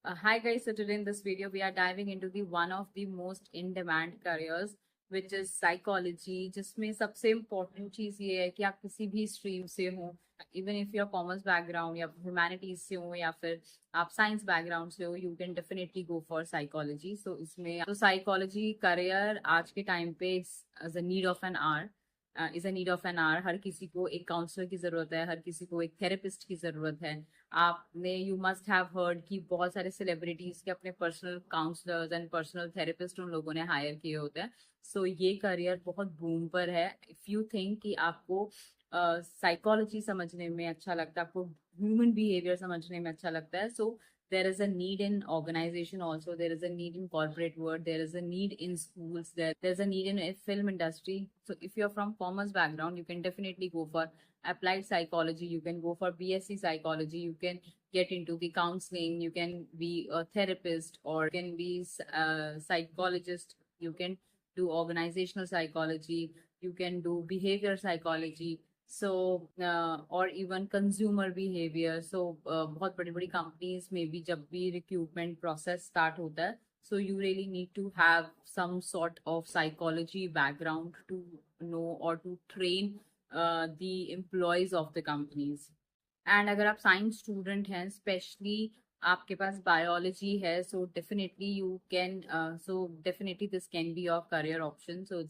Hi guys, so today in this video we are diving into the one of the most in demand careers which is psychology, जिसमें सबसे important चीज ये है कि आप किसी भी stream से हो, even if you're commerce background या humanities से हो या फिर आप science background से हो, you can definitely go for psychology. So इसमें तो psychology career आज के time पे is a need of an hour. Is a need of an hour. हर किसी को एक काउंसलर की जरूरत है, हर किसी को एक थेरेपिस्ट की जरूरत है. आपने यू मस्ट हैव हर्ड कि बहुत सारे सेलिब्रिटीज के अपने personal counsellors and personal therapist उन लोगों ने हायर किए होते हैं. सो ये करियर बहुत बूम पर है. इफ यू थिंक कि आपको साइकोलॉजी समझने में अच्छा लगता है, आपको ह्यूमन बिहेवियर समझने में अच्छा लगता है, सो there is a need in organization also, there is a need in corporate world, there is a need in schools, there's a need in a film industry. So if you're from commerce background, you can definitely go for applied psychology, you can go for BSc psychology, you can get into the counseling, you can be a therapist, or you can be a psychologist, you can do organizational psychology, you can do behavior psychology. सो और even consumer behaviour. सो बहुत बड़ी बड़ी companies में भी जब भी recruitment process start होता है, so you really need to have some sort of psychology background to know or to train the employees of the companies. And अगर आप साइंस स्टूडेंट हैं, स्पेशली आपके पास बायोलॉजी है, so definitely you can so definitely this can be your career option. So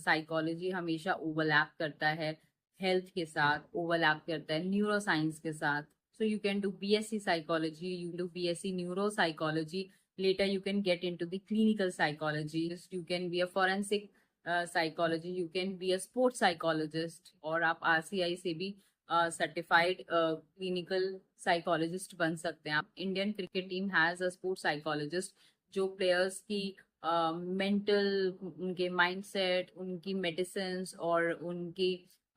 psychology हमेशा overlap करता है health के साथ, ओवरलैप करता है न्यूरो साइंस के साथ. सो you can do BSc psychology, you do BSc neuropsychology. Later you can get into the clinical psychology. You can be a forensic psychology, you can be a sports psychologist, और आप RCI से भी certified clinical psychologist बन सकते हैं. आप Indian cricket team has a sports psychologist जो players की मेंटल, उनके माइंडसेट, उनकी मेडिसिन और उनकी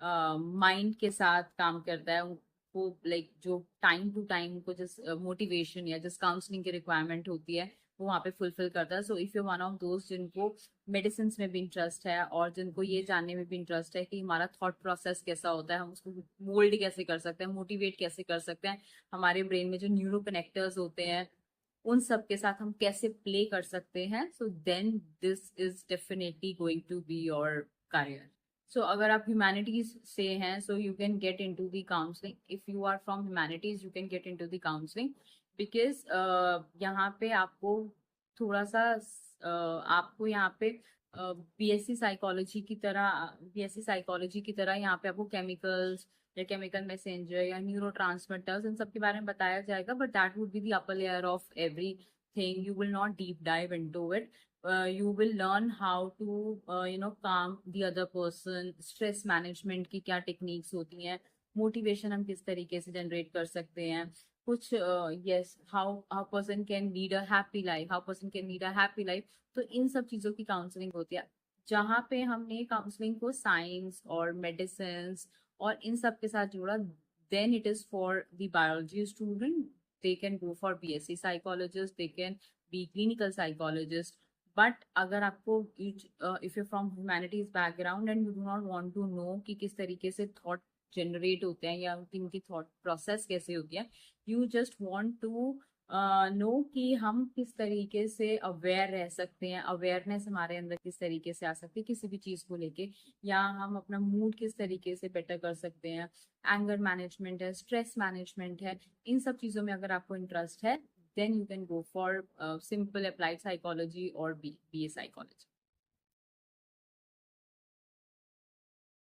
माइंड के साथ काम करता है. उनको लाइक जो टाइम टू टाइम को जिस मोटिवेशन या जिस काउंसलिंग की रिक्वायरमेंट होती है वो वहाँ पे फुलफिल करता है. So if you one of दोस्त जिनको मेडिसिन में भी इंटरेस्ट है और जिनको ये जानने में भी इंटरेस्ट है कि हमारा थॉट प्रोसेस कैसा होता है, हम उसको मोल्ड कैसे कर सकते हैं, मोटिवेट कैसे कर सकते हैं, हमारे ब्रेन में जो न्यूरो कनेक्टर्स होते हैं उन सब के साथ हम कैसे प्ले कर सकते हैं, so then this is definitely going to be your career. So अगर आप ह्यूमैनिटीज से हैं, so you can get in to the counselling. If you are from humanities you can get in to the counselling because यहाँ पे आपको थोड़ा सा आपको यहाँ पे बीएससी साइकोलॉजी की तरह यहाँ पे आपको केमिकल्स या केमिकल मैसेंजर या न्यूरो ट्रांसमिटर्स इन सब के बारे में बताया जाएगा, but that would be the upper layer of everything. You will not deep dive into it. You will learn how to calm the other person. Stress management की क्या techniques होती हैं, मोटिवेशन हम किस तरीके से जनरेट कर सकते हैं, कुछ yes how person can lead a happy life, how person can lead a happy life. तो इन सब चीज़ों की काउंसलिंग होती है, जहाँ पे हमने काउंसलिंग को साइंस और मेडिसिन और इन सब के साथ जोड़ा. Then it is for the biology student. They can go for BSc psychologist, they can be clinical psychologist. But अगर आपको if you from humanities background and you do not want to know कि किस तरीके से thought generate होते हैं या उनकी थॉट प्रोसेस कैसे होती है, you just want to know कि हम किस तरीके से अवेयर रह सकते हैं, अवेयरनेस हमारे अंदर किस तरीके से आ सकती है किसी भी चीज़ को लेके, या हम अपना मूड किस तरीके से बेटर कर सकते हैं, एंगर मैनेजमेंट है, स्ट्रेस मैनेजमेंट है, इन सब चीज़ों में अगर आपको इंटरेस्ट है, then you can go for simple applied psychology or BA psychology.